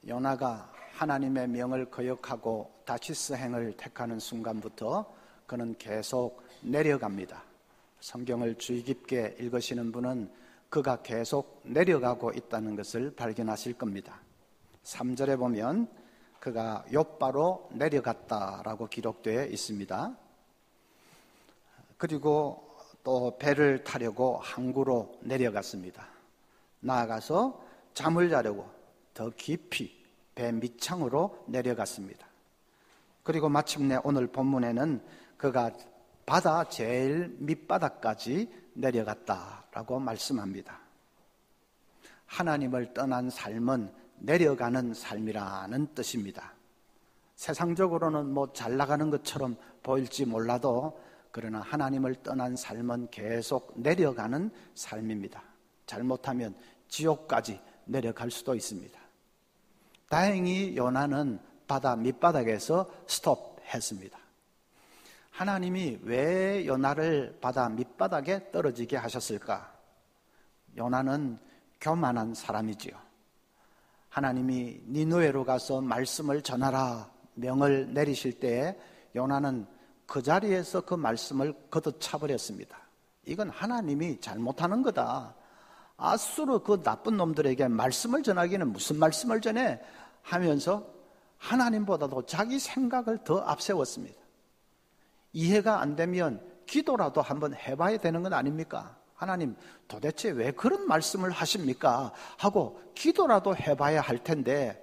요나가 하나님의 명을 거역하고 다시스 행을 택하는 순간부터 그는 계속 내려갑니다. 성경을 주의 깊게 읽으시는 분은 그가 계속 내려가고 있다는 것을 발견하실 겁니다. 3절에 보면 그가 욥바로 내려갔다라고 기록되어 있습니다. 그리고 또 배를 타려고 항구로 내려갔습니다. 나아가서 잠을 자려고 더 깊이 배 밑창으로 내려갔습니다. 그리고 마침내 오늘 본문에는 그가 바다 제일 밑바닥까지 내려갔다라고 말씀합니다. 하나님을 떠난 삶은 내려가는 삶이라는 뜻입니다. 세상적으로는 잘 나가는 것처럼 보일지 몰라도 그러나 하나님을 떠난 삶은 계속 내려가는 삶입니다. 잘못하면 지옥까지 내려갈 수도 있습니다. 다행히 요나는 바다 밑바닥에서 스톱했습니다. 하나님이 왜 요나를 바다 밑바닥에 떨어지게 하셨을까? 요나는 교만한 사람이지요. 하나님이 니느웨로 가서 말씀을 전하라 명을 내리실 때에 요나는 그 자리에서 그 말씀을 걷어차버렸습니다. 이건 하나님이 잘못하는 거다. 아수르 그 나쁜 놈들에게 말씀을 전하기는 무슨 말씀을 전해? 하면서 하나님보다도 자기 생각을 더 앞세웠습니다. 이해가 안 되면 기도라도 한번 해봐야 되는 건 아닙니까? 하나님 도대체 왜 그런 말씀을 하십니까? 하고 기도라도 해봐야 할 텐데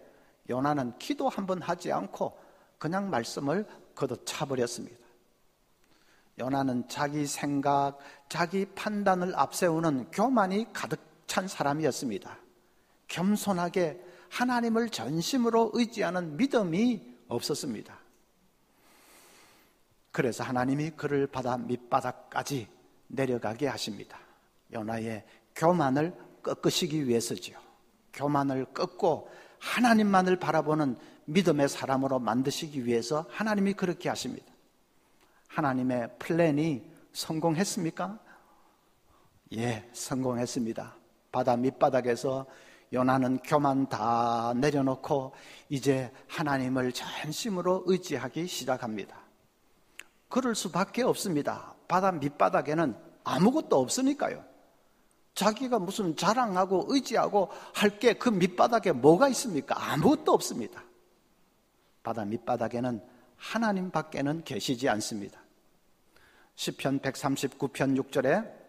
요나는 기도 한번 하지 않고 그냥 말씀을 걷어차버렸습니다. 요나는 자기 생각, 자기 판단을 앞세우는 교만이 가득 찬 사람이었습니다. 겸손하게 하나님을 전심으로 의지하는 믿음이 없었습니다. 그래서 하나님이 그를 바다 밑바닥까지 내려가게 하십니다. 요나의 교만을 꺾으시기 위해서지요. 교만을 꺾고 하나님만을 바라보는 믿음의 사람으로 만드시기 위해서 하나님이 그렇게 하십니다. 하나님의 플랜이 성공했습니까? 예, 성공했습니다. 바다 밑바닥에서 요나는 교만 다 내려놓고 이제 하나님을 전심으로 의지하기 시작합니다. 그럴 수밖에 없습니다. 바다 밑바닥에는 아무것도 없으니까요. 자기가 무슨 자랑하고 의지하고 할 게 그 밑바닥에 뭐가 있습니까? 아무것도 없습니다. 바다 밑바닥에는 하나님밖에는 계시지 않습니다. 시편 139편 6절에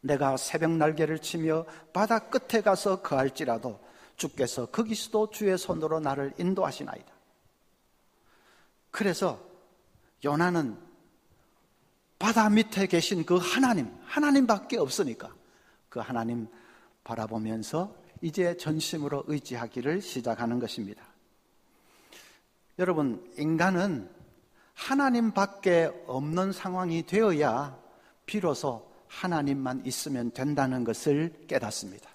내가 새벽 날개를 치며 바다 끝에 가서 거할지라도 주께서 거기서도 주의 손으로 나를 인도하시나이다. 그래서 요나는 바다 밑에 계신 그 하나님밖에 없으니까 그 하나님 바라보면서 이제 전심으로 의지하기를 시작하는 것입니다. 여러분, 인간은 하나님밖에 없는 상황이 되어야 비로소 하나님만 있으면 된다는 것을 깨닫습니다.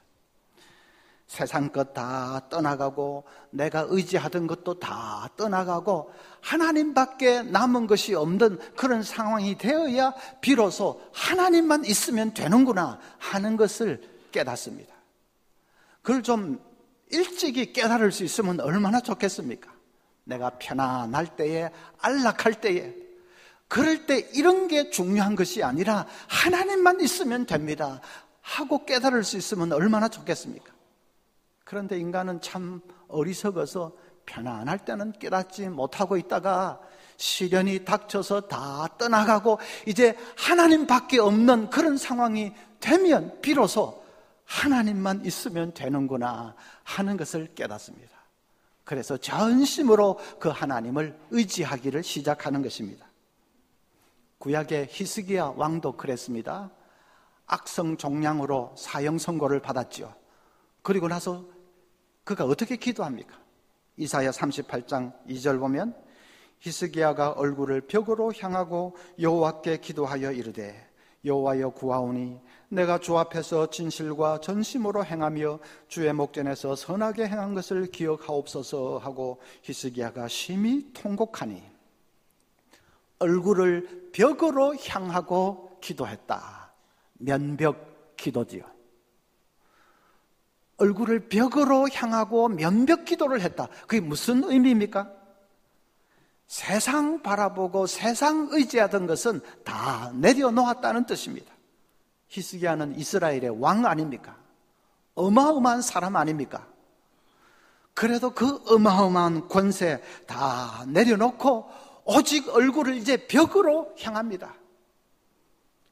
세상 것 다 떠나가고 내가 의지하던 것도 다 떠나가고 하나님밖에 남은 것이 없는 그런 상황이 되어야 비로소 하나님만 있으면 되는구나 하는 것을 깨닫습니다. 그걸 좀 일찍이 깨달을 수 있으면 얼마나 좋겠습니까? 내가 편안할 때에, 안락할 때에, 그럴 때 이런 게 중요한 것이 아니라 하나님만 있으면 됩니다 하고 깨달을 수 있으면 얼마나 좋겠습니까? 그런데 인간은 참 어리석어서 편안할 때는 깨닫지 못하고 있다가 시련이 닥쳐서 다 떠나가고 이제 하나님밖에 없는 그런 상황이 되면 비로소 하나님만 있으면 되는구나 하는 것을 깨닫습니다. 그래서 전심으로 그 하나님을 의지하기를 시작하는 것입니다. 구약의 히스기야 왕도 그랬습니다. 악성 종양으로 사형 선고를 받았죠. 그리고 나서 그가 어떻게 기도합니까? 이사야 38장 2절 보면 히스기야가 얼굴을 벽으로 향하고 여호와께 기도하여 이르되 여호와여 구하오니 내가 주 앞에서 진실과 전심으로 행하며 주의 목전에서 선하게 행한 것을 기억하옵소서 하고 히스기야가 심히 통곡하니 얼굴을 벽으로 향하고 기도했다. 면벽 기도지요. 얼굴을 벽으로 향하고 면벽 기도를 했다. 그게 무슨 의미입니까? 세상 바라보고 세상 의지하던 것은 다 내려놓았다는 뜻입니다. 히스기야는 이스라엘의 왕 아닙니까? 어마어마한 사람 아닙니까? 그래도 그 어마어마한 권세 다 내려놓고 오직 얼굴을 이제 벽으로 향합니다.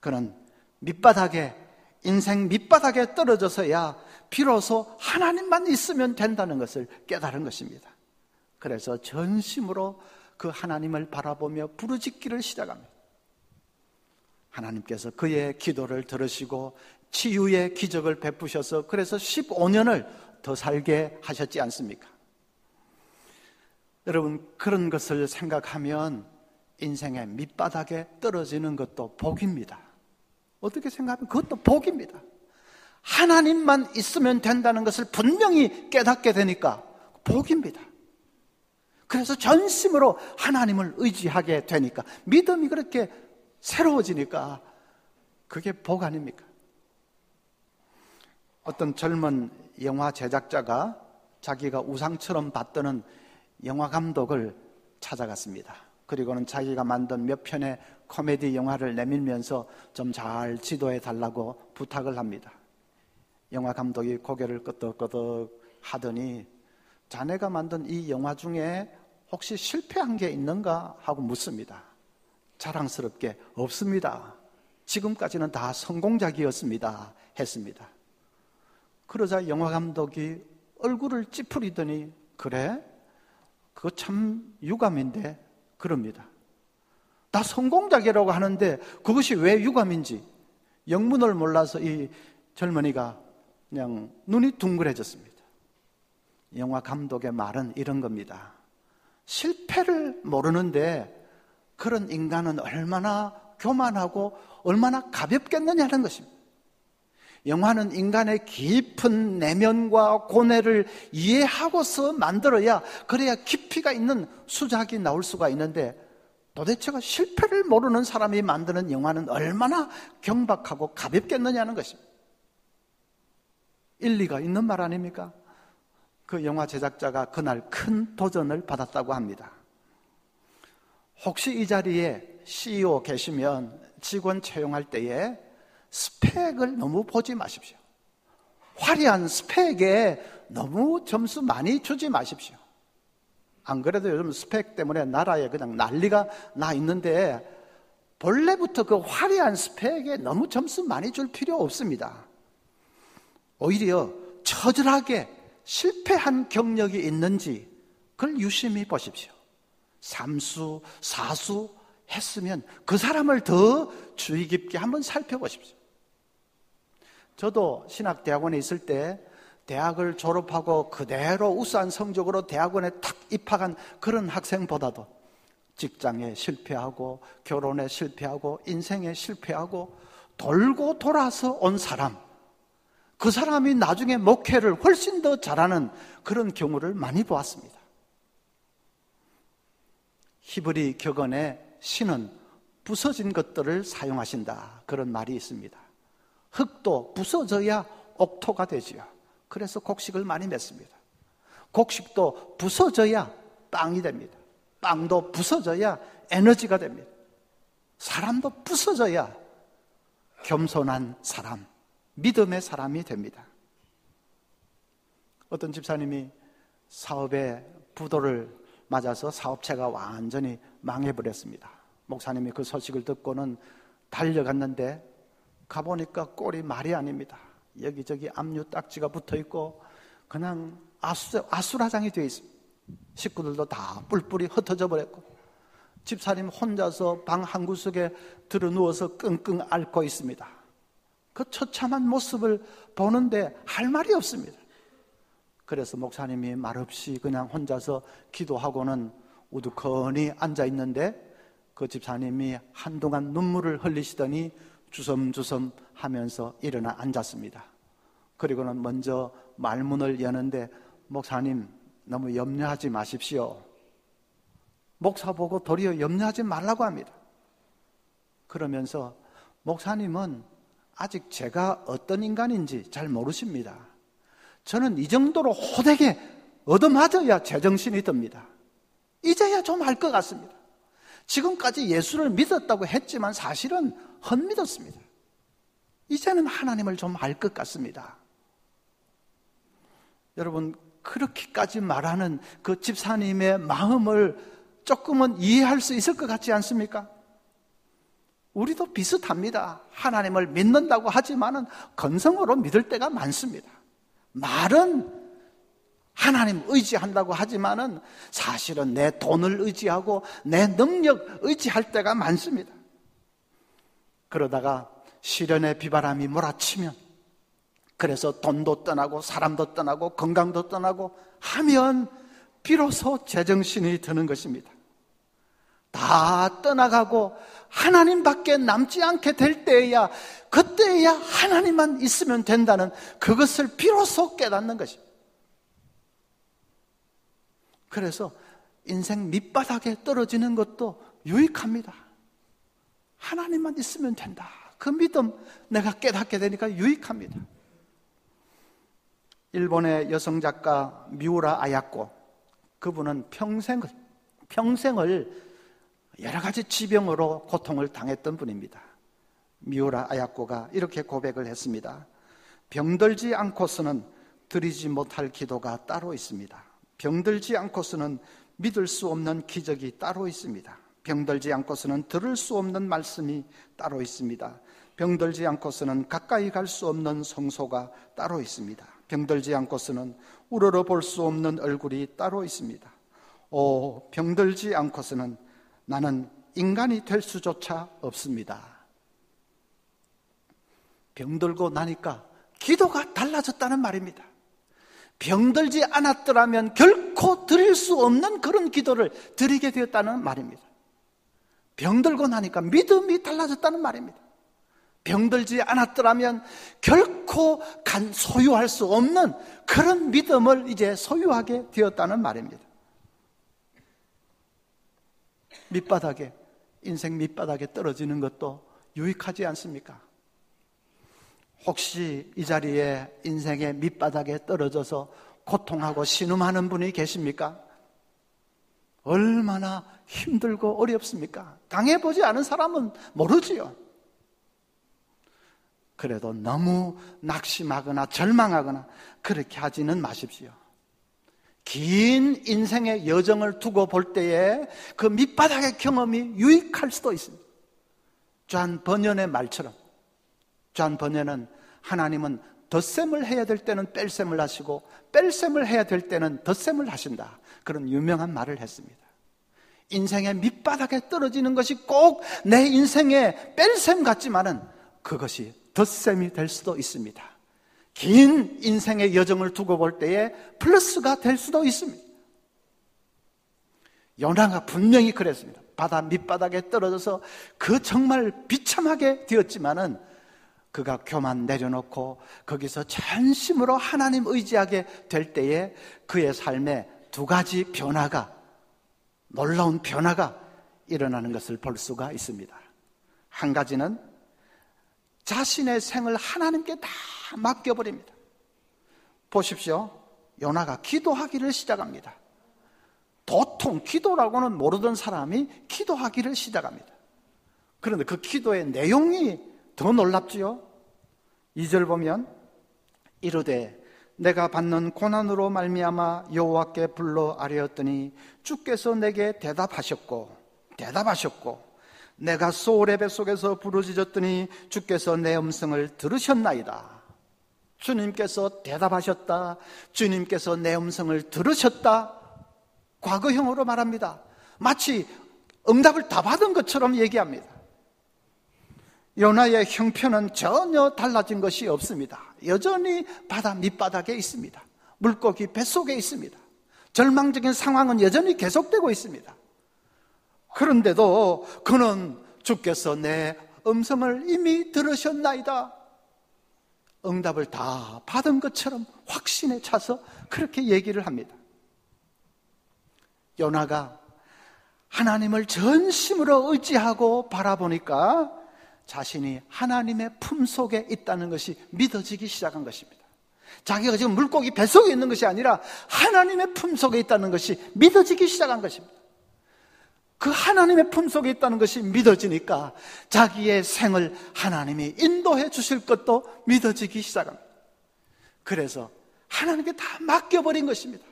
그는 밑바닥에, 인생 밑바닥에 떨어져서야 비로소 하나님만 있으면 된다는 것을 깨달은 것입니다. 그래서 전심으로 그 하나님을 바라보며 부르짖기를 시작합니다. 하나님께서 그의 기도를 들으시고 치유의 기적을 베푸셔서 그래서 15년을 더 살게 하셨지 않습니까? 여러분, 그런 것을 생각하면 인생의 밑바닥에 떨어지는 것도 복입니다. 어떻게 생각하면 그것도 복입니다. 하나님만 있으면 된다는 것을 분명히 깨닫게 되니까 복입니다. 그래서 전심으로 하나님을 의지하게 되니까, 믿음이 그렇게 새로워지니까 그게 복 아닙니까? 어떤 젊은 영화 제작자가 자기가 우상처럼 받드는 영화 감독을 찾아갔습니다. 그리고는 자기가 만든 몇 편의 코미디 영화를 내밀면서 좀 잘 지도해 달라고 부탁을 합니다. 영화 감독이 고개를 끄덕끄덕 하더니 자네가 만든 이 영화 중에 혹시 실패한 게 있는가 하고 묻습니다. 자랑스럽게 없습니다. 지금까지는 다 성공작이었습니다 했습니다. 그러자 영화 감독이 얼굴을 찌푸리더니 그래? 그거 참 유감인데 그럽니다. 나 성공작이라고 하는데 그것이 왜 유감인지 영문을 몰라서 이 젊은이가 그냥 눈이 둥그레졌습니다. 영화 감독의 말은 이런 겁니다. 실패를 모르는데 그런 인간은 얼마나 교만하고 얼마나 가볍겠느냐는 것입니다. 영화는 인간의 깊은 내면과 고뇌를 이해하고서 만들어야, 그래야 깊이가 있는 수작이 나올 수가 있는데, 도대체가 실패를 모르는 사람이 만드는 영화는 얼마나 경박하고 가볍겠느냐는 것입니다. 일리가 있는 말 아닙니까? 그 영화 제작자가 그날 큰 도전을 받았다고 합니다. 혹시 이 자리에 CEO 계시면 직원 채용할 때에 스펙을 너무 보지 마십시오. 화려한 스펙에 너무 점수 많이 주지 마십시오. 안 그래도 요즘 스펙 때문에 나라에 그냥 난리가 나 있는데 본래부터 그 화려한 스펙에 너무 점수 많이 줄 필요 없습니다. 오히려 처절하게 실패한 경력이 있는지 그걸 유심히 보십시오. 3수, 4수 했으면 그 사람을 더 주의 깊게 한번 살펴보십시오. 저도 신학대학원에 있을 때 대학을 졸업하고 그대로 우수한 성적으로 대학원에 탁 입학한 그런 학생보다도 직장에 실패하고 결혼에 실패하고 인생에 실패하고 돌고 돌아서 온 사람, 그 사람이 나중에 목회를 훨씬 더 잘하는 그런 경우를 많이 보았습니다. 히브리 격언에 신은 부서진 것들을 사용하신다, 그런 말이 있습니다. 흙도 부서져야 옥토가 되지요. 그래서 곡식을 많이 맺습니다. 곡식도 부서져야 빵이 됩니다. 빵도 부서져야 에너지가 됩니다. 사람도 부서져야 겸손한 사람, 믿음의 사람이 됩니다. 어떤 집사님이 사업에 부도를 맞아서 사업체가 완전히 망해버렸습니다. 목사님이 그 소식을 듣고는 달려갔는데 가보니까 꼴이 말이 아닙니다. 여기저기 압류 딱지가 붙어있고 그냥 아수라장이 되어 있습니다. 식구들도 다 뿔뿔이 흩어져 버렸고 집사님 혼자서 방 한 구석에 들어 누워서 끙끙 앓고 있습니다. 그 처참한 모습을 보는데 할 말이 없습니다. 그래서 목사님이 말없이 그냥 혼자서 기도하고는 우두커니 앉아 있는데 그 집사님이 한동안 눈물을 흘리시더니 주섬주섬 하면서 일어나 앉았습니다. 그리고는 먼저 말문을 여는데, 목사님 너무 염려하지 마십시오. 목사 보고 도리어 염려하지 말라고 합니다. 그러면서 목사님은 아직 제가 어떤 인간인지 잘 모르십니다. 저는 이 정도로 호되게 얻어맞아야 제정신이 듭니다. 이제야 좀 알 것 같습니다. 지금까지 예수를 믿었다고 했지만 사실은 헛믿었습니다. 이제는 하나님을 좀 알 것 같습니다. 여러분, 그렇게까지 말하는 그 집사님의 마음을 조금은 이해할 수 있을 것 같지 않습니까? 우리도 비슷합니다. 하나님을 믿는다고 하지만은 건성으로 믿을 때가 많습니다. 말은 하나님 의지한다고 하지만은 사실은 내 돈을 의지하고 내 능력 의지할 때가 많습니다. 그러다가 시련의 비바람이 몰아치면, 그래서 돈도 떠나고 사람도 떠나고 건강도 떠나고 하면 비로소 제정신이 드는 것입니다. 다 떠나가고 하나님밖에 남지 않게 될 때에야, 그때에야 하나님만 있으면 된다는 그것을 비로소 깨닫는 것입니다. 그래서 인생 밑바닥에 떨어지는 것도 유익합니다. 하나님만 있으면 된다. 그 믿음 내가 깨닫게 되니까 유익합니다. 일본의 여성 작가 미우라 아야코, 그분은 평생을 여러 가지 지병으로 고통을 당했던 분입니다. 미우라 아야코가 이렇게 고백을 했습니다. 병들지 않고서는 드리지 못할 기도가 따로 있습니다. 병들지 않고서는 믿을 수 없는 기적이 따로 있습니다. 병들지 않고서는 들을 수 없는 말씀이 따로 있습니다. 병들지 않고서는 가까이 갈 수 없는 성소가 따로 있습니다. 병들지 않고서는 우러러 볼 수 없는 얼굴이 따로 있습니다. 병들지 않고서는 나는 인간이 될 수조차 없습니다. 병들고 나니까 기도가 달라졌다는 말입니다. 병들지 않았더라면 결코 드릴 수 없는 그런 기도를 드리게 되었다는 말입니다. 병들고 나니까 믿음이 달라졌다는 말입니다. 병들지 않았더라면 결코 소유할 수 없는 그런 믿음을 이제 소유하게 되었다는 말입니다. 밑바닥에, 인생 밑바닥에 떨어지는 것도 유익하지 않습니까? 혹시 이 자리에 인생의 밑바닥에 떨어져서 고통하고 신음하는 분이 계십니까? 얼마나 힘들고 어렵습니까? 당해보지 않은 사람은 모르지요. 그래도 너무 낙심하거나 절망하거나 그렇게 하지는 마십시오. 긴 인생의 여정을 두고 볼 때에 그 밑바닥의 경험이 유익할 수도 있습니다. 존 버년의 말처럼, 존 버년은 하나님은 덧셈을 해야 될 때는 뺄셈을 하시고 뺄셈을 해야 될 때는 덧셈을 하신다, 그런 유명한 말을 했습니다. 인생의 밑바닥에 떨어지는 것이 꼭 내 인생의 뺄셈 같지만은 그것이 덧셈이 될 수도 있습니다. 긴 인생의 여정을 두고 볼 때에 플러스가 될 수도 있습니다. 요나가 분명히 그랬습니다. 바다 밑바닥에 떨어져서 그 정말 비참하게 되었지만은 그가 교만 내려놓고 거기서 전심으로 하나님 의지하게 될 때에 그의 삶에 두 가지 변화가, 놀라운 변화가 일어나는 것을 볼 수가 있습니다. 한 가지는 자신의 생을 하나님께 다 맡겨버립니다. 보십시오. 요나가 기도하기를 시작합니다. 도통 기도라고는 모르던 사람이 기도하기를 시작합니다. 그런데 그 기도의 내용이 더 놀랍지요. 2절 보면 이르되 내가 받는 고난으로 말미암아 여호와께 불러 아뢰었더니 주께서 내게 대답하셨고 내가 소울의 뱃속에서 부르짖었더니 주께서 내 음성을 들으셨나이다. 주님께서 대답하셨다. 주님께서 내 음성을 들으셨다. 과거형으로 말합니다. 마치 응답을 다 받은 것처럼 얘기합니다. 요나의 형편은 전혀 달라진 것이 없습니다. 여전히 바다 밑바닥에 있습니다. 물고기 뱃속에 있습니다. 절망적인 상황은 여전히 계속되고 있습니다. 그런데도 그는 주께서 내 음성을 이미 들으셨나이다. 응답을 다 받은 것처럼 확신에 차서 그렇게 얘기를 합니다. 요나가 하나님을 전심으로 의지하고 바라보니까 자신이 하나님의 품속에 있다는 것이 믿어지기 시작한 것입니다. 자기가 지금 물고기 뱃속에 있는 것이 아니라 하나님의 품속에 있다는 것이 믿어지기 시작한 것입니다. 그 하나님의 품속에 있다는 것이 믿어지니까 자기의 생을 하나님이 인도해 주실 것도 믿어지기 시작합니다. 그래서 하나님께 다 맡겨버린 것입니다.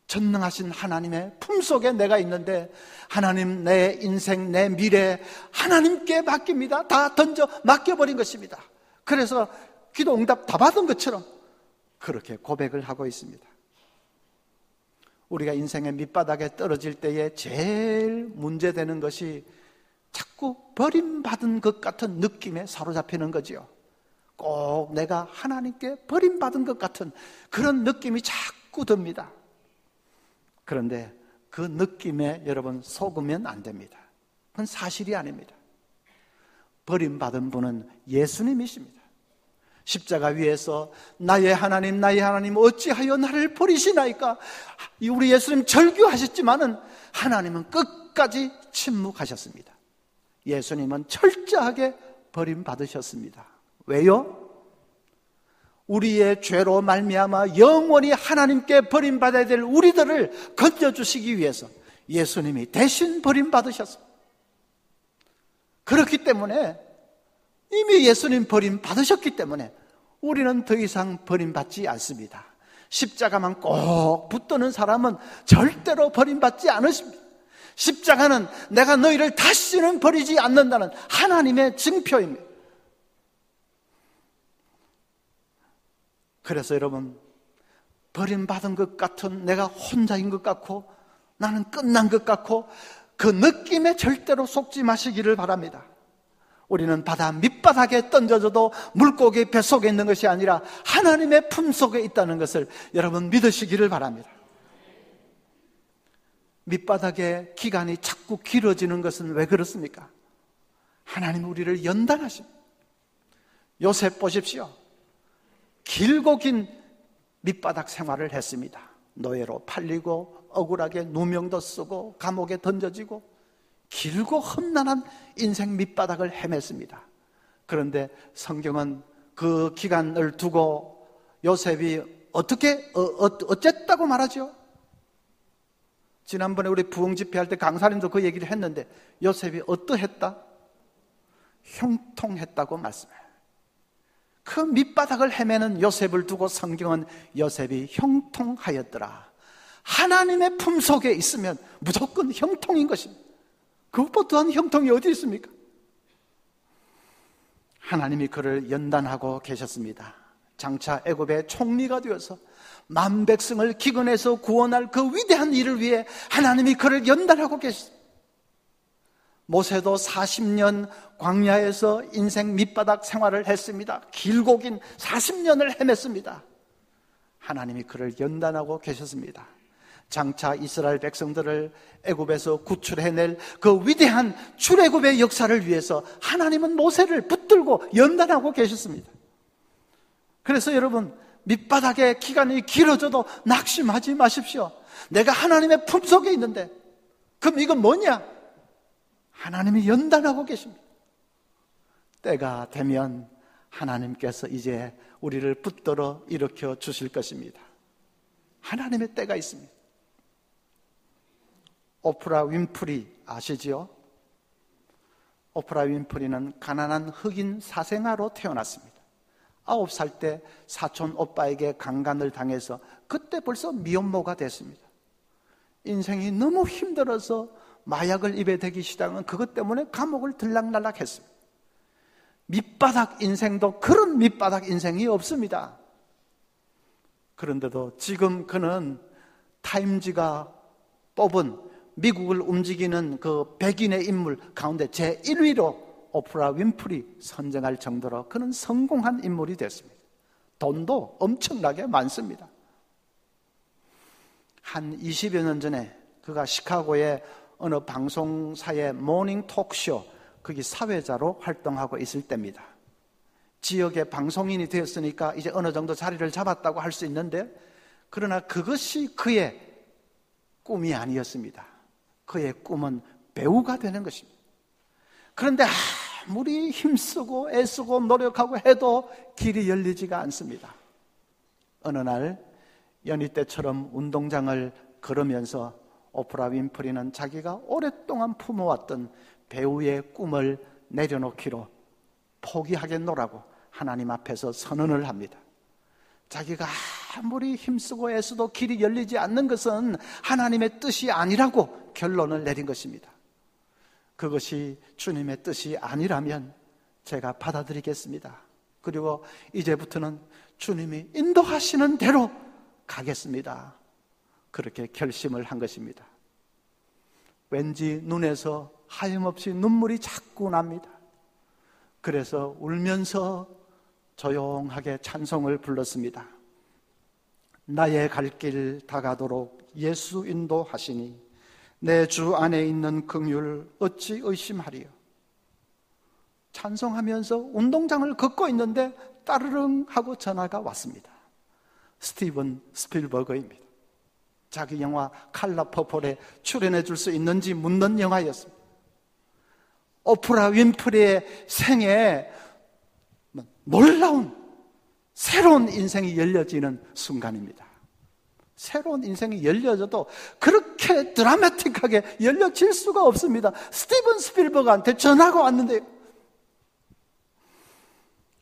전능하신 하나님의 품속에 내가 있는데 하나님, 내 인생, 내 미래 하나님께 맡깁니다. 다 던져 맡겨버린 것입니다. 그래서 기도 응답 다 받은 것처럼 그렇게 고백을 하고 있습니다. 우리가 인생의 밑바닥에 떨어질 때에 제일 문제되는 것이 자꾸 버림받은 것 같은 느낌에 사로잡히는 거지요. 꼭 내가 하나님께 버림받은 것 같은 그런 느낌이 자꾸 듭니다. 그런데 그 느낌에 여러분 속으면 안 됩니다. 그건 사실이 아닙니다. 버림받은 분은 예수님이십니다. 십자가 위에서 나의 하나님 어찌하여 나를 버리시나이까? 우리 예수님 절규하셨지만은 하나님은 끝까지 침묵하셨습니다. 예수님은 철저하게 버림받으셨습니다. 왜요? 우리의 죄로 말미암아 영원히 하나님께 버림받아야 될 우리들을 건져주시기 위해서 예수님이 대신 버림받으셨습니다. 그렇기 때문에 이미 예수님 버림받으셨기 때문에 우리는 더 이상 버림받지 않습니다. 십자가만 꼭 붙드는 사람은 절대로 버림받지 않으십니다. 십자가는 내가 너희를 다시는 버리지 않는다는 하나님의 증표입니다. 그래서 여러분, 버림받은 것 같은 내가 혼자인 것 같고 나는 끝난 것 같고 그 느낌에 절대로 속지 마시기를 바랍니다. 우리는 바다 밑바닥에 던져져도 물고기 뱃속에 있는 것이 아니라 하나님의 품속에 있다는 것을 여러분 믿으시기를 바랍니다. 밑바닥의 기간이 자꾸 길어지는 것은 왜 그렇습니까? 하나님 우리를 연단하십니다. 요셉 보십시오. 길고 긴 밑바닥 생활을 했습니다. 노예로 팔리고 억울하게 누명도 쓰고 감옥에 던져지고 길고 험난한 인생 밑바닥을 헤맸습니다. 그런데 성경은 그 기간을 두고 요셉이 어쨌다고 말하죠? 지난번에 우리 부흥 집회할 때 강사님도 그 얘기를 했는데 요셉이 어떠했다? 형통했다고 말씀해요. 그 밑바닥을 헤매는 요셉을 두고 성경은 요셉이 형통하였더라. 하나님의 품속에 있으면 무조건 형통인 것입니다. 그것보다는 형통이 어디 있습니까? 하나님이 그를 연단하고 계셨습니다. 장차 애굽의 총리가 되어서 만 백성을 기근에서 구원할 그 위대한 일을 위해 하나님이 그를 연단하고 계셨습니다. 모세도 40년 광야에서 인생 밑바닥 생활을 했습니다. 길고 긴 40년을 헤맸습니다. 하나님이 그를 연단하고 계셨습니다. 장차 이스라엘 백성들을 애굽에서 구출해낼 그 위대한 출애굽의 역사를 위해서 하나님은 모세를 붙들고 연단하고 계셨습니다. 그래서 여러분, 밑바닥의 기간이 길어져도 낙심하지 마십시오. 내가 하나님의 품속에 있는데 그럼 이건 뭐냐? 하나님이 연단하고 계십니다. 때가 되면 하나님께서 이제 우리를 붙들어 일으켜 주실 것입니다. 하나님의 때가 있습니다. 오프라 윈프리 아시지요? 오프라 윈프리는 가난한 흑인 사생아로 태어났습니다. 9살 때 사촌 오빠에게 강간을 당해서 그때 벌써 미혼모가 됐습니다. 인생이 너무 힘들어서 마약을 입에 대기 시작한 그것 때문에 감옥을 들락날락 했습니다. 밑바닥 인생도 그런 밑바닥 인생이 없습니다. 그런데도 지금 그는 타임지가 뽑은 미국을 움직이는 그 백인의 인물 가운데 제1위로 오프라 윈프리 선정할 정도로 그는 성공한 인물이 됐습니다. 돈도 엄청나게 많습니다. 한 20여 년 전에 그가 시카고의 어느 방송사의 모닝 톡쇼 거기 사회자로 활동하고 있을 때입니다. 지역의 방송인이 되었으니까 이제 어느 정도 자리를 잡았다고 할 수 있는데, 그러나 그것이 그의 꿈이 아니었습니다. 그의 꿈은 배우가 되는 것입니다. 그런데 아무리 힘쓰고 애쓰고 노력하고 해도 길이 열리지가 않습니다. 어느 날 연희 때처럼 운동장을 걸으면서 오프라 윈프리는 자기가 오랫동안 품어왔던 배우의 꿈을 내려놓기로 포기하겠노라고 하나님 앞에서 선언을 합니다. 자기가 아무리 힘쓰고 애써도 길이 열리지 않는 것은 하나님의 뜻이 아니라고 결론을 내린 것입니다. 그것이 주님의 뜻이 아니라면 제가 받아들이겠습니다. 그리고 이제부터는 주님이 인도하시는 대로 가겠습니다. 그렇게 결심을 한 것입니다. 왠지 눈에서 하염없이 눈물이 자꾸 납니다. 그래서 울면서 조용하게 찬송을 불렀습니다. 나의 갈 길 다가도록 예수 인도하시니 내 주 안에 있는 긍휼 어찌 의심하리요. 찬송하면서 운동장을 걷고 있는데 따르릉 하고 전화가 왔습니다. 스티븐 스필버그입니다. 자기 영화 칼라 퍼플에 출연해 줄 수 있는지 묻는 영화였습니다. 오프라 윈프리의 생에 놀라운 새로운 인생이 열려지는 순간입니다. 새로운 인생이 열려져도 그렇게 드라마틱하게 열려질 수가 없습니다. 스티븐 스필버그한테 전화가 왔는데요,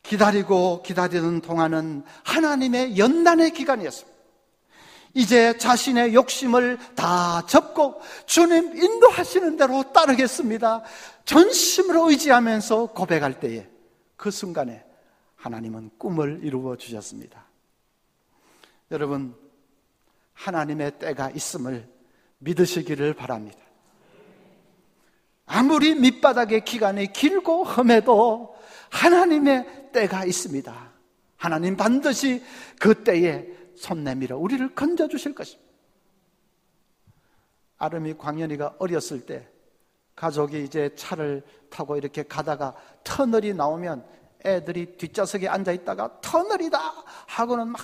기다리고 기다리는 동안은 하나님의 연단의 기간이었습니다. 이제 자신의 욕심을 다 접고 주님 인도하시는 대로 따르겠습니다, 전심으로 의지하면서 고백할 때에 그 순간에 하나님은 꿈을 이루어 주셨습니다. 여러분, 하나님의 때가 있음을 믿으시기를 바랍니다. 아무리 밑바닥의 기간이 길고 험해도 하나님의 때가 있습니다. 하나님 반드시 그 때에 손 내밀어 우리를 건져주실 것입니다. 아름이 광연이가 어렸을 때 가족이 이제 차를 타고 이렇게 가다가 터널이 나오면 애들이 뒷좌석에 앉아있다가 터널이다 하고는 막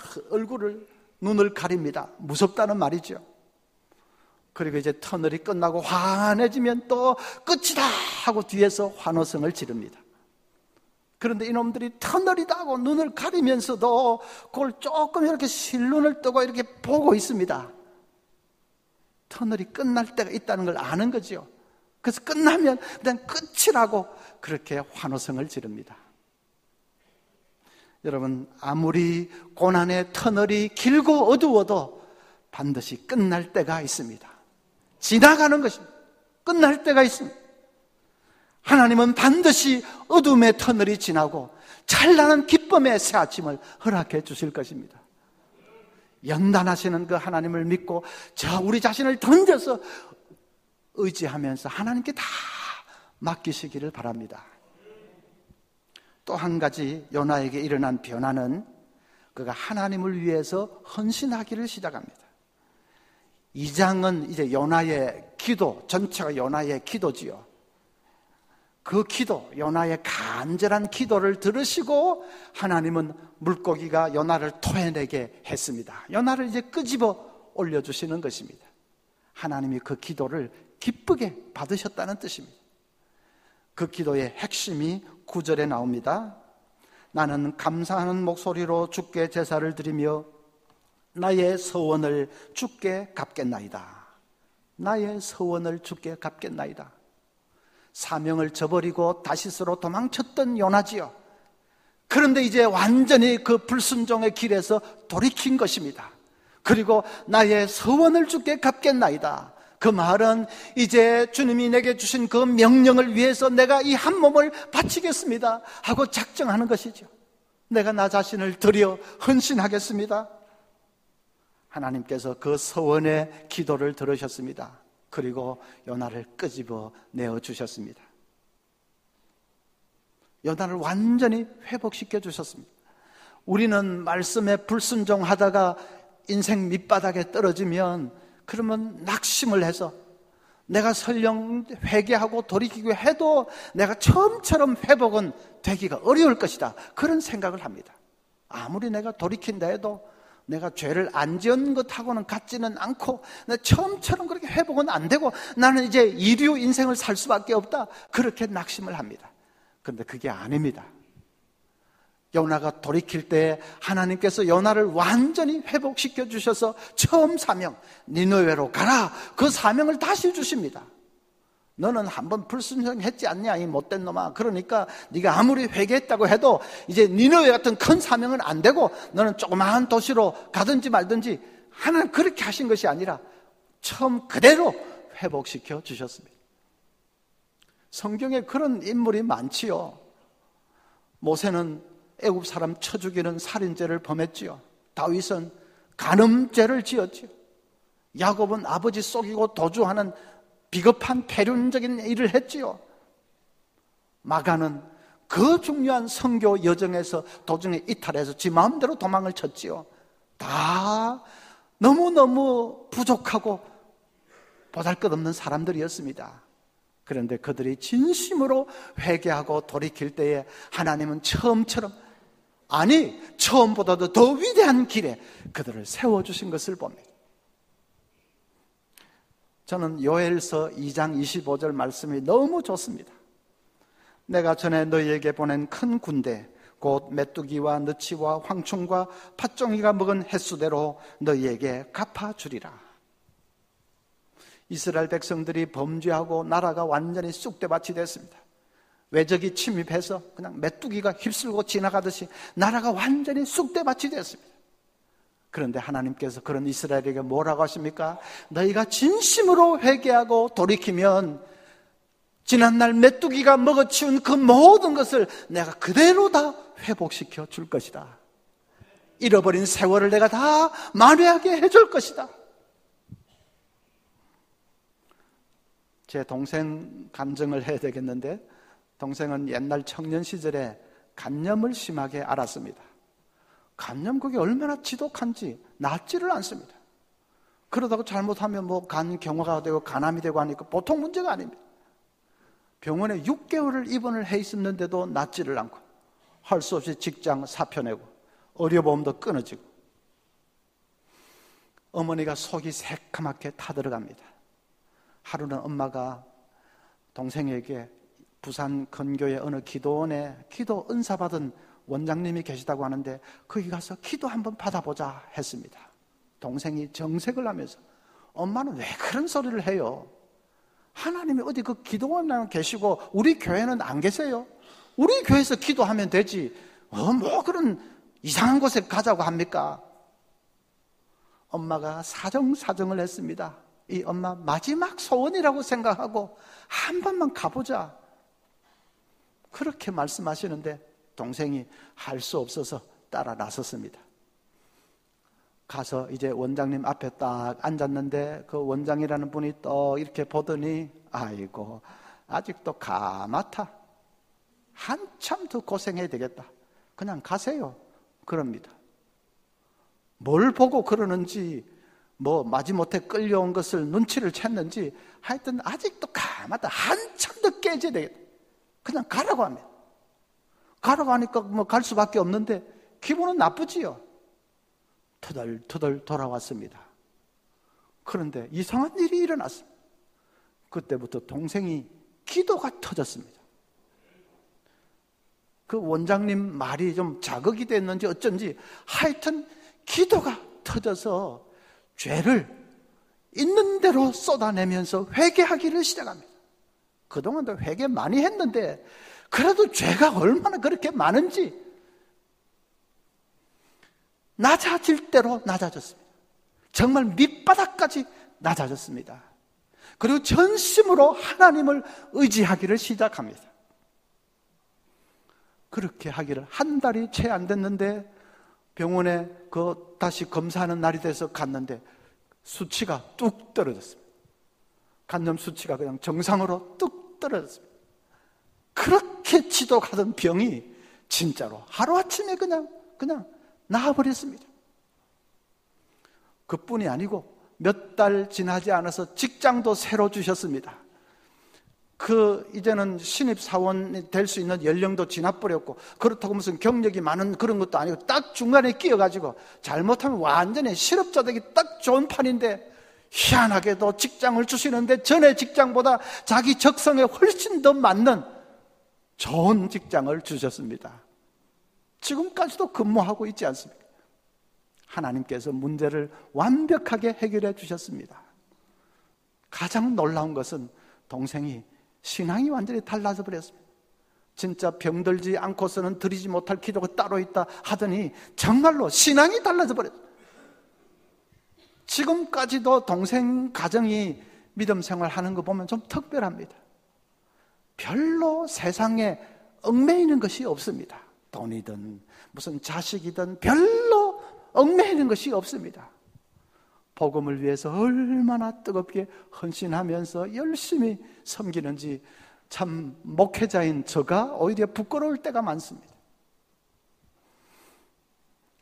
눈을 가립니다. 무섭다는 말이죠. 그리고 이제 터널이 끝나고 환해지면 또 끝이다 하고 뒤에서 환호성을 지릅니다. 그런데 이놈들이 터널이다 하고 눈을 가리면서도 그걸 조금 이렇게 실눈을 뜨고 이렇게 보고 있습니다. 터널이 끝날 때가 있다는 걸 아는 거죠. 그래서 끝나면 그냥 끝이라고 그렇게 환호성을 지릅니다. 여러분, 아무리 고난의 터널이 길고 어두워도 반드시 끝날 때가 있습니다. 지나가는 것입니다. 끝날 때가 있습니다. 하나님은 반드시 어둠의 터널이 지나고 찬란한 기쁨의 새 아침을 허락해 주실 것입니다. 연단하시는 그 하나님을 믿고 우리 자신을 던져서 의지하면서 하나님께 다 맡기시기를 바랍니다. 또 한 가지 요나에게 일어난 변화는 그가 하나님을 위해서 헌신하기를 시작합니다. 2장은 이제 요나의 기도, 전체가 요나의 기도지요. 그 기도, 요나의 간절한 기도를 들으시고 하나님은 물고기가 요나를 토해내게 했습니다. 요나를 이제 끄집어 올려주시는 것입니다. 하나님이 그 기도를 기쁘게 받으셨다는 뜻입니다. 그 기도의 핵심이 9절에 나옵니다. 나는 감사하는 목소리로 주께 제사를 드리며 나의 서원을 주께 갚겠나이다. 나의 서원을 주께 갚겠나이다. 사명을 저버리고 다시스로 도망쳤던 요나지요. 그런데 이제 완전히 그 불순종의 길에서 돌이킨 것입니다. 그리고 나의 서원을 주께 갚겠나이다. 그 말은 이제 주님이 내게 주신 그 명령을 위해서 내가 이 한 몸을 바치겠습니다 하고 작정하는 것이죠. 내가 나 자신을 드려 헌신하겠습니다. 하나님께서 그 서원의 기도를 들으셨습니다. 그리고 요나를 끄집어 내어 주셨습니다. 요나를 완전히 회복시켜 주셨습니다. 우리는 말씀에 불순종하다가 인생 밑바닥에 떨어지면 그러면 낙심을 해서 내가 설령 회개하고 돌이키고 해도 내가 처음처럼 회복은 되기가 어려울 것이다. 그런 생각을 합니다. 아무리 내가 돌이킨다 해도 내가 죄를 안 지은 것하고는 같지는 않고 처음처럼 그렇게 회복은 안 되고 나는 이제 이류 인생을 살 수밖에 없다. 그렇게 낙심을 합니다. 그런데 그게 아닙니다. 요나가 돌이킬 때 하나님께서 요나를 완전히 회복시켜 주셔서 처음 사명 니느웨로 가라, 그 사명을 다시 주십니다. 너는 한번 불순종했지 않냐 이 못된 놈아. 그러니까 네가 아무리 회개했다고 해도 이제 니느웨 같은 큰 사명은 안 되고 너는 조그마한 도시로 가든지 말든지. 하나님 그렇게 하신 것이 아니라 처음 그대로 회복시켜 주셨습니다. 성경에 그런 인물이 많지요. 모세는 애굽 사람 쳐 죽이는 살인죄를 범했지요. 다윗은 간음죄를 지었지요. 야곱은 아버지 속이고 도주하는 비겁한 패륜적인 일을 했지요. 마가는 그 중요한 선교 여정에서 도중에 이탈해서 지 마음대로 도망을 쳤지요. 다 너무너무 부족하고 보잘것없는 사람들이었습니다. 그런데 그들이 진심으로 회개하고 돌이킬 때에 하나님은 처음처럼, 아니 처음보다도 더 위대한 길에 그들을 세워주신 것을 봅니다. 저는 요엘서 2장 25절 말씀이 너무 좋습니다. 내가 전에 너희에게 보낸 큰 군대 곧 메뚜기와 느치와 황충과 팥종이가 먹은 횟수대로 너희에게 갚아주리라. 이스라엘 백성들이 범죄하고 나라가 완전히 쑥대밭이 됐습니다. 외적이 침입해서 그냥 메뚜기가 휩쓸고 지나가듯이 나라가 완전히 쑥대밭이 됐습니다. 그런데 하나님께서 그런 이스라엘에게 뭐라고 하십니까? 너희가 진심으로 회개하고 돌이키면 지난날 메뚜기가 먹어치운 그 모든 것을 내가 그대로 다 회복시켜 줄 것이다. 잃어버린 세월을 내가 다 만회하게 해줄 것이다. 제 동생 간증을 해야 되겠는데, 동생은 옛날 청년 시절에 간염을 심하게 앓았습니다. 간염 그게 얼마나 지독한지 낫지를 않습니다. 그러다가 잘못하면 뭐 간 경화가 되고 간암이 되고 하니까 보통 문제가 아닙니다. 병원에 6개월을 입원을 해 있었는데도 낫지를 않고 할 수 없이 직장 사표내고 의료보험도 끊어지고 어머니가 속이 새카맣게 타들어갑니다. 하루는 엄마가 동생에게 부산 근교의 어느 기도원에 기도 은사 받은 원장님이 계시다고 하는데 거기 가서 기도 한번 받아보자 했습니다. 동생이 정색을 하면서 엄마는 왜 그런 소리를 해요? 하나님이 어디 그 기도원에 계시고 우리 교회는 안 계세요? 우리 교회에서 기도하면 되지 뭐 그런 이상한 곳에 가자고 합니까? 엄마가 사정을 했습니다. 이 엄마 마지막 소원이라고 생각하고 한 번만 가보자 그렇게 말씀하시는데 동생이 할 수 없어서 따라 나섰습니다. 가서 이제 원장님 앞에 딱 앉았는데 그 원장이라는 분이 또 이렇게 보더니 아이고 아직도 가마타 한참 더 고생해야 되겠다. 그냥 가세요. 그럽니다. 뭘 보고 그러는지 뭐 마지못해 끌려온 것을 눈치를 챘는지 하여튼 아직도 가마타 한참 더 깨져야 되겠다. 그냥 가라고 합니다. 가라고 하니까 뭐 갈 수밖에 없는데 기분은 나쁘지요. 터덜터덜 돌아왔습니다. 그런데 이상한 일이 일어났습니다. 그때부터 동생이 기도가 터졌습니다. 그 원장님 말이 좀 자극이 됐는지 어쩐지 하여튼 기도가 터져서 죄를 있는 대로 쏟아내면서 회개하기를 시작합니다. 그동안도 회개 많이 했는데 그래도 죄가 얼마나 그렇게 많은지 낮아질 대로 낮아졌습니다. 정말 밑바닥까지 낮아졌습니다. 그리고 전심으로 하나님을 의지하기를 시작합니다. 그렇게 하기를 한 달이 채 안 됐는데 병원에 다시 검사하는 날이 돼서 갔는데 수치가 뚝 떨어졌습니다. 간염 수치가 그냥 정상으로 뚝 떨어졌습니다. 그렇게 지독하던 병이 진짜로 하루아침에 그냥 나아버렸습니다. 그뿐이 아니고 몇 달 지나지 않아서 직장도 새로 주셨습니다. 이제는 신입사원이 될 수 있는 연령도 지나버렸고, 그렇다고 무슨 경력이 많은 그런 것도 아니고, 딱 중간에 끼어가지고, 잘못하면 완전히 실업자 되기 딱 좋은 판인데, 희한하게도 직장을 주시는데, 전에 직장보다 자기 적성에 훨씬 더 맞는 좋은 직장을 주셨습니다. 지금까지도 근무하고 있지 않습니까? 하나님께서 문제를 완벽하게 해결해 주셨습니다. 가장 놀라운 것은 동생이 신앙이 완전히 달라져 버렸습니다. 진짜 병들지 않고서는 드리지 못할 기도가 따로 있다 하더니 정말로 신앙이 달라져 버렸습니다. 지금까지도 동생 가정이 믿음 생활하는 거 보면 좀 특별합니다. 별로 세상에 얽매이는 것이 없습니다. 돈이든 무슨 자식이든 별로 얽매이는 것이 없습니다. 복음을 위해서 얼마나 뜨겁게 헌신하면서 열심히 섬기는지 참 목회자인 저가 오히려 부끄러울 때가 많습니다.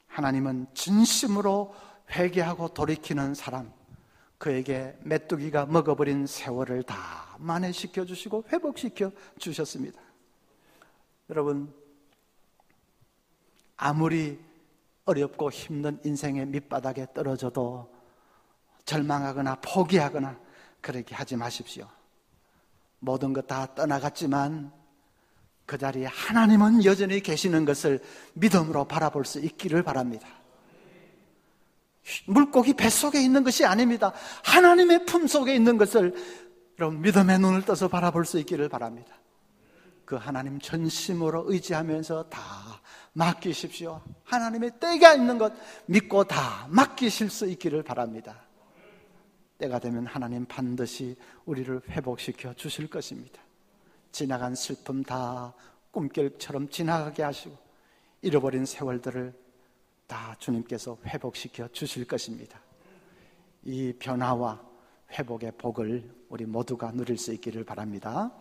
하나님은 진심으로 회개하고 돌이키는 사람, 그에게 메뚜기가 먹어버린 세월을 다 만회시켜 주시고 회복시켜 주셨습니다. 여러분, 아무리 어렵고 힘든 인생의 밑바닥에 떨어져도 절망하거나 포기하거나 그렇게 하지 마십시오. 모든 것 다 떠나갔지만 그 자리에 하나님은 여전히 계시는 것을 믿음으로 바라볼 수 있기를 바랍니다. 물고기 뱃속에 있는 것이 아닙니다. 하나님의 품속에 있는 것을 여러분 믿음의 눈을 떠서 바라볼 수 있기를 바랍니다. 그 하나님 전심으로 의지하면서 다 맡기십시오. 하나님의 때가 있는 것 믿고 다 맡기실 수 있기를 바랍니다. 때가 되면 하나님 반드시 우리를 회복시켜 주실 것입니다. 지나간 슬픔 다 꿈결처럼 지나가게 하시고 잃어버린 세월들을 다 주님께서 회복시켜 주실 것입니다. 이 변화와 회복의 복을 우리 모두가 누릴 수 있기를 바랍니다.